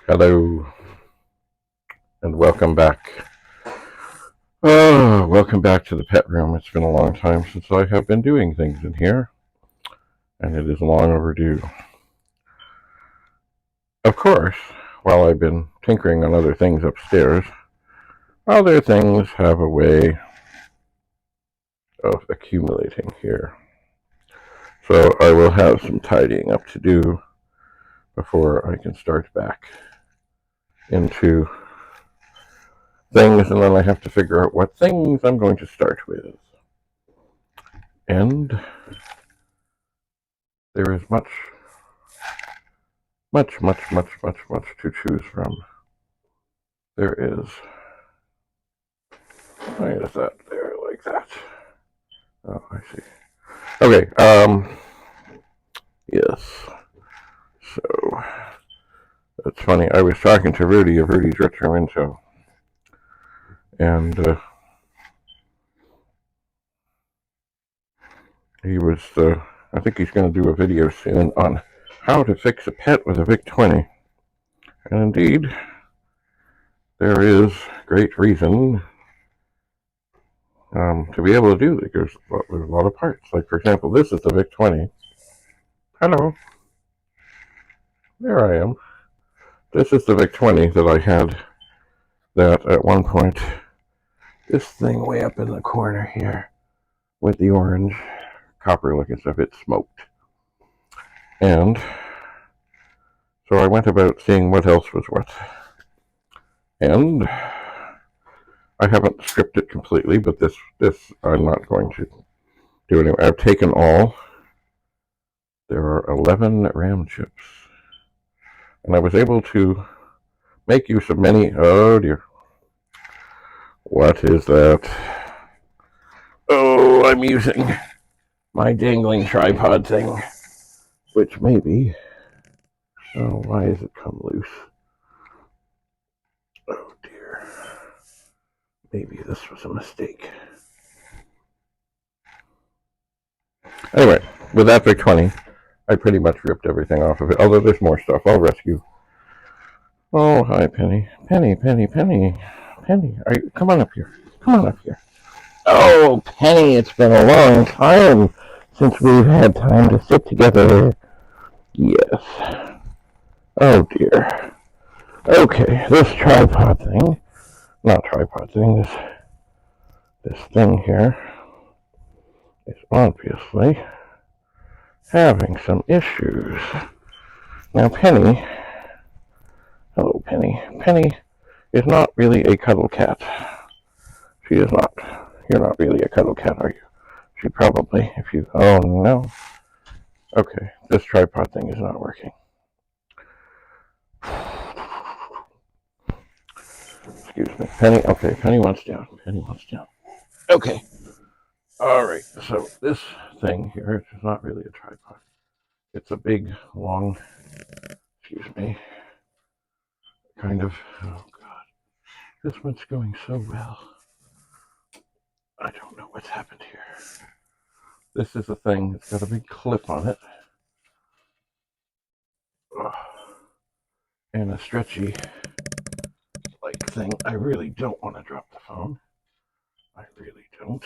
Hello, and welcome back. Oh, welcome back to the pet room. It's been a long time since I have been doing things in here, and it is long overdue. Of course, while I've been tinkering on other things upstairs, other things have a way of accumulating here. So I will have some tidying up to do before I can start back into things, and then I have to figure out what things I'm going to start with. And there is much to choose from. There is. Why is that there like that? Oh, I see. Okay, yes. So, it's funny. I was talking to Rudy of Rudy's Retro Info, and he was, I think he's going to do a video soon on how to fix a pet with a VIC-20. And indeed, there is great reason to be able to do it. There's a lot of parts. Like, for example, this is the VIC-20. Hello. There I am. This is the VIC-20 that I had that at one point, this thing way up in the corner here with the orange copper looking stuff, it smoked. And so I went about seeing what else was what. And I haven't stripped it completely, but this I'm not going to do anyway. I've taken all. There are 11 RAM chips. And I was able to make use of many. Oh dear. What is that? Oh, I'm using my dangling tripod thing, which maybe. Oh, why has it come loose? Oh dear. Maybe this was a mistake. Anyway, with that VIC-20, I pretty much ripped everything off of it, although there's more stuff I'll rescue. Oh, hi, Penny. Penny. Come on up here. Oh, Penny, it's been a long time since we've had time to sit together. Yes. Oh, dear. Okay, this tripod thing, not tripod thing, this thing here is obviously having some issues. Now, Penny, hello, Penny. Penny is not really a cuddle cat. She is not. You're not really a cuddle cat, are you? She probably, if you, oh no. Okay, this tripod thing is not working. Excuse me. Penny, okay, Penny wants down. Okay. All right, so this thing here is not really a tripod. It's a big, long, excuse me, kind of, oh God, this one's going so well. I don't know what's happened here. This is a thing, it's got a big clip on it. And a stretchy like thing. I really don't want to drop the phone. I really don't.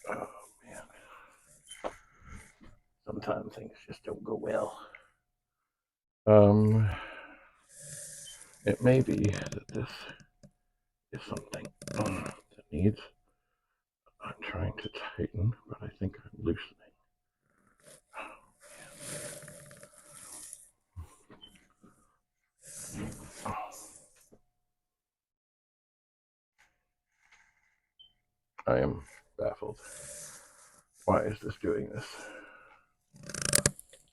Oh man. Sometimes things just don't go well. It may be that this is something that needs, I'm trying to tighten, but I think I'm loosening. I am baffled. Why is this doing this?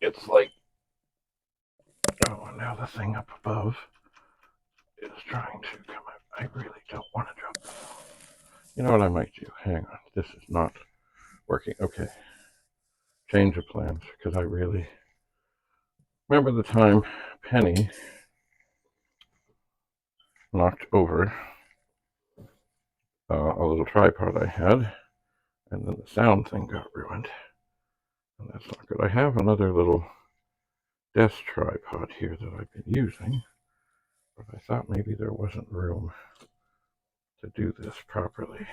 It's like, oh, now the thing up above is trying to come out. I really don't want to drop the phone. You know what I might do? Hang on. This is not working. Okay. Change of plans, because I really remember the time Penny knocked over a little tripod I had, and then the sound thing got ruined. And that's not good. I have another little desk tripod here that I've been using, but I thought maybe there wasn't room to do this properly.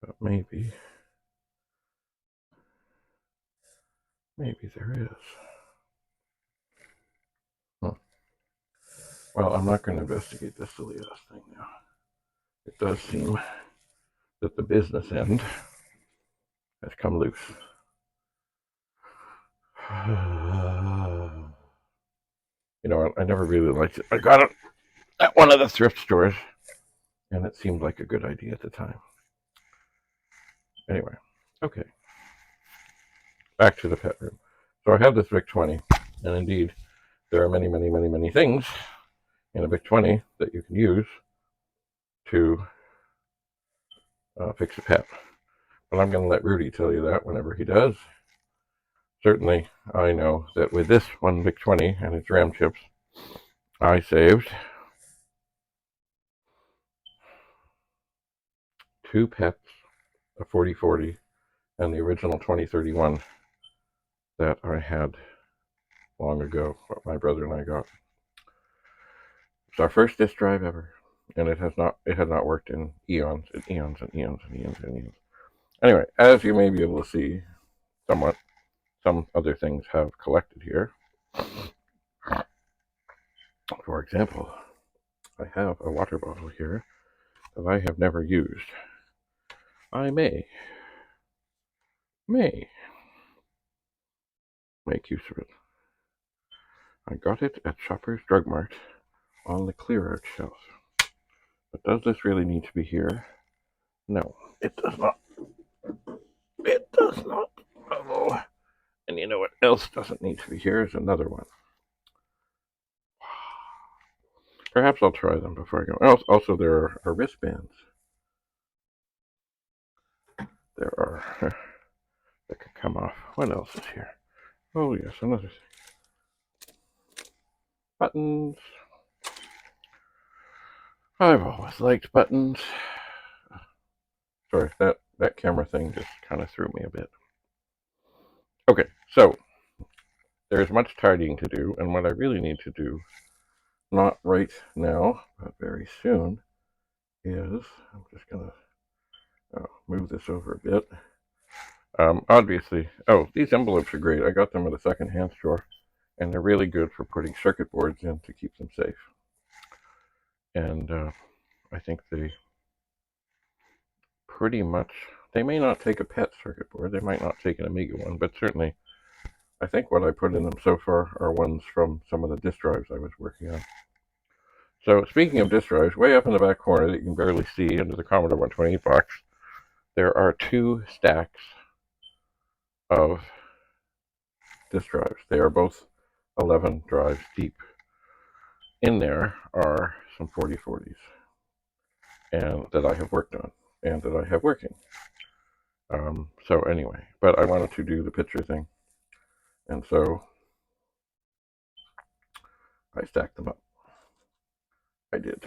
But maybe there is. Well, I'm not going to investigate this silly ass thing now. It does seem that the business end has come loose. You know, I never really liked it. I got it at one of the thrift stores, and it seemed like a good idea at the time. Anyway, okay. Back to the pet room. So I have this VIC-20, and indeed, there are many, many, many, many things in a VIC-20 that you can use to fix a pet. But I'm going to let Rudy tell you that whenever he does. Certainly, I know that with this one VIC-20 and its RAM chips, I saved 2 pets, a 4040 and the original 2031 that I had long ago, what my brother and I got. It's our first disk drive ever, and it has not worked in eons and eons and eons and eons and eons. Anyway, as you may be able to see, somewhat, some other things have collected here. For example, I have a water bottle here that I have never used. I may make use of it. I got it at Shoppers Drug Mart on the clear out shelf. But does this really need to be here? No, it does not. It does not. Oh, and you know what else doesn't need to be here is another one. Perhaps I'll try them before I go. Also, there are wristbands. There are that can come off. What else is here? Oh yes, another thing. Buttons. I've always liked buttons. Sorry, that camera thing just kind of threw me a bit. Okay, so there's much tidying to do, and what I really need to do, not right now, but very soon, is, I'm just going to move this over a bit. Obviously, these envelopes are great. I got them at a second-hand store, and they're really good for putting circuit boards in to keep them safe. And I think they pretty much, they may not take a pet circuit board, they might not take an Amiga one, but certainly I think what I put in them so far are ones from some of the disk drives I was working on. So speaking of disk drives, way up in the back corner that you can barely see under the Commodore 128 box, there are 2 stacks of disk drives. They are both 11 drives deep. In there are some 4040s and that I have worked on and that I have working. So anyway, but I wanted to do the picture thing, and so I stacked them up. I did.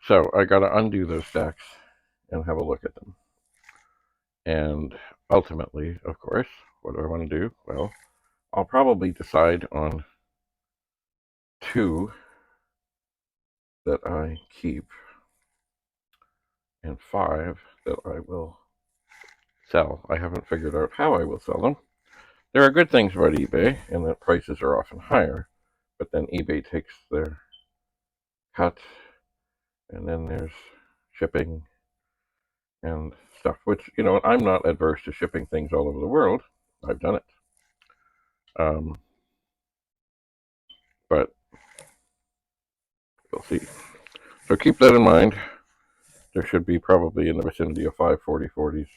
So I got to undo those stacks and have a look at them. And ultimately, of course, what do I want to do? Well, I'll probably decide on 2 that I keep and 5 that I will sell. I haven't figured out how I will sell them. There are good things about eBay, and that prices are often higher, but then eBay takes their cut, and then there's shipping and stuff, which, you know, I'm not adverse to shipping things all over the world. I've done it. But we'll see. So keep that in mind. There should be probably in the vicinity of 5 4040s.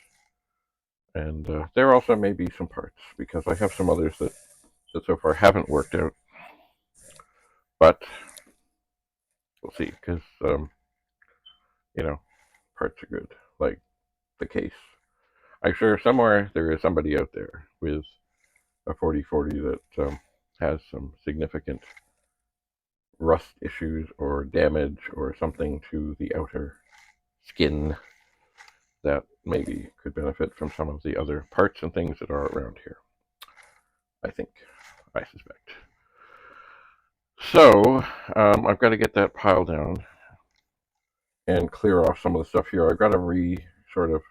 And there also may be some parts, because I have some others that so far haven't worked out. But we'll see, because, you know, parts are good, like the case. I'm sure somewhere there is somebody out there with a 4040 that has some significant rust issues or damage or something to the outer skin that maybe could benefit from some of the other parts and things that are around here. I suspect. So, I've got to get that pile down and clear off some of the stuff here. I've got to sort of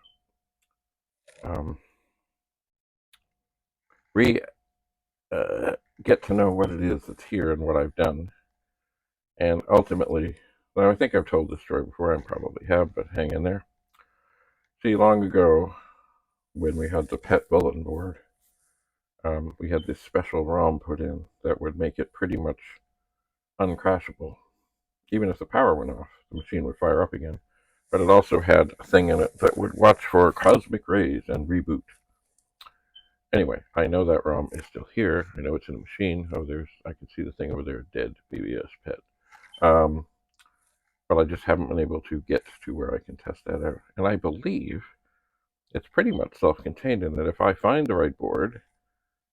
get to know what it is that's here and what I've done. And ultimately, well, I think I've told this story before, I probably have, but hang in there. See, long ago, when we had the PET bulletin board, we had this special ROM put in that would make it pretty much uncrashable. Even if the power went off, the machine would fire up again. But it also had a thing in it that would watch for cosmic rays and reboot. Anyway, I know that ROM is still here. I know it's in a machine. Oh, I can see the thing over there, dead BBS PET. But I just haven't been able to get to where I can test that out. And I believe it's pretty much self-contained in that if I find the right board,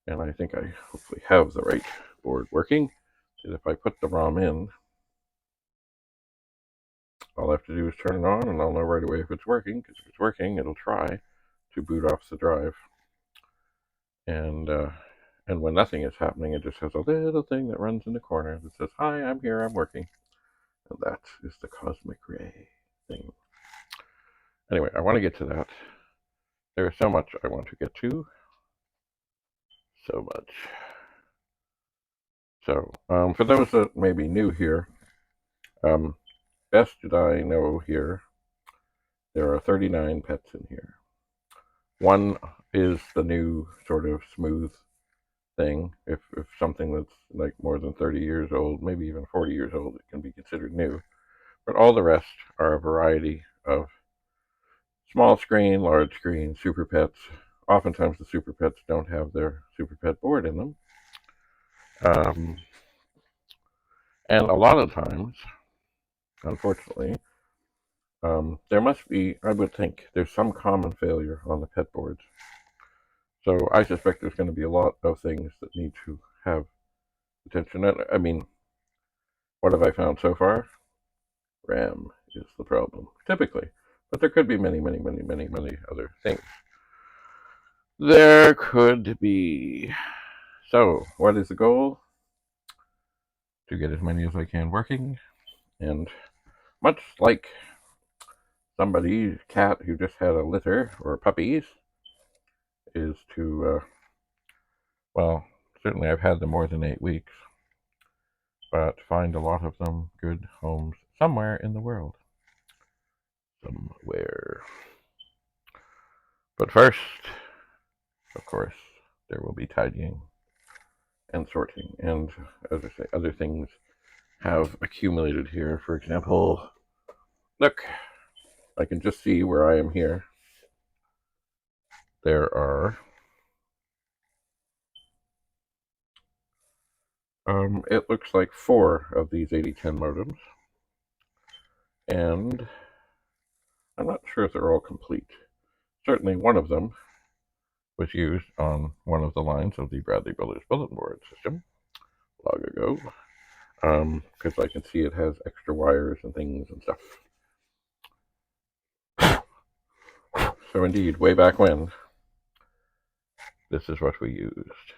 and I think I hopefully have the right board working, that if I put the ROM in, all I have to do is turn it on and I'll know right away if it's working, because if it's working, it'll try to boot off the drive. And when nothing is happening, it just has a little thing that runs in the corner that says, "Hi, I'm here, I'm working." And that is the cosmic ray thing. Anyway, I want to get to that. There is so much I want to get to. So much. So, for those that may be new here, best that I know here, there are 39 pets in here. One is the new sort of smooth thing. If something that's like more than 30 years old, maybe even 40 years old, it can be considered new. But all the rest are a variety of small screen, large screen, super pets. Oftentimes the super pets don't have their super pet board in them. And a lot of times, unfortunately, there must be, I would think, there's some common failure on the pet boards. So I suspect there's going to be a lot of things that need to have attention. I mean, what have I found so far? RAM is the problem, typically. But there could be many, many, many, many, many other things. There could be. So, what is the goal? To get as many as I can working. And much like somebody's cat who just had a litter, or puppies, is to, well, certainly I've had them more than 8 weeks, but find a lot of them good homes somewhere in the world. Somewhere. But first, of course, there will be tidying and sorting. And as I say, other things have accumulated here. For example, look, I can just see where I am here. There are, it looks like 4 of these 8010 modems. And I'm not sure if they're all complete. Certainly one of them was used on one of the lines of the Bradley Brothers bulletin board system long ago, because I can see it has extra wires and things and stuff. So indeed, way back when, this is what we used.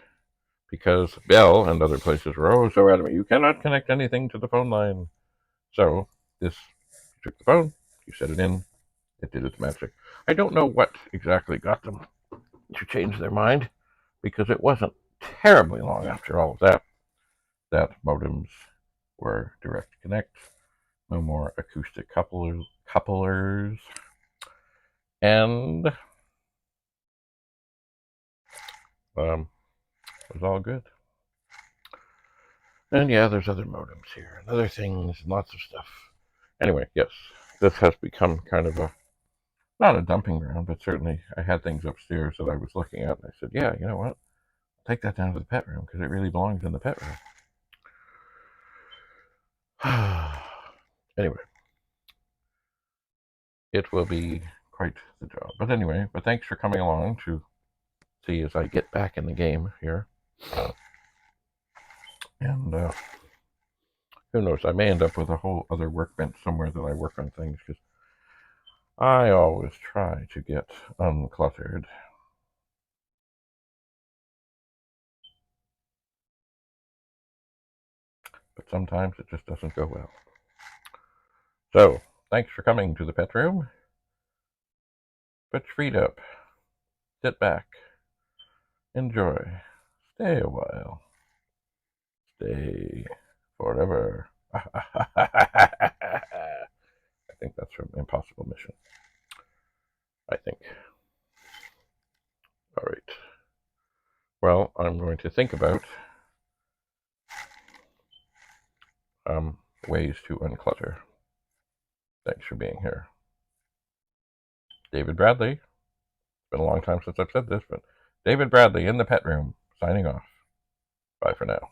Because Bell and other places were always so adamant, you cannot connect anything to the phone line. So this, you took the phone, you set it in, it did its magic. I don't know what exactly got them to change their mind, because it wasn't terribly long after all of that modems were direct connect, no more acoustic couplers, and it was all good. And yeah, there's other modems here and other things and lots of stuff. Anyway, yes, this has become kind of not a dumping ground, but certainly I had things upstairs that I was looking at, and I said, yeah, you know what? Take that down to the pet room, because it really belongs in the pet room. Anyway, it will be quite the job. But anyway, thanks for coming along to see as I get back in the game here. And who knows, I may end up with a whole other workbench somewhere that I work on things, because I always try to get uncluttered. But sometimes it just doesn't go well. So, thanks for coming to the pet room. Put your feet up. Sit back. Enjoy. Stay a while. Stay forever. I think that's from Impossible Mission. I think. All right. Well, I'm going to think about ways to unclutter. Thanks for being here. David Bradley. It's been a long time since I've said this, but David Bradley in the pet room, signing off. Bye for now.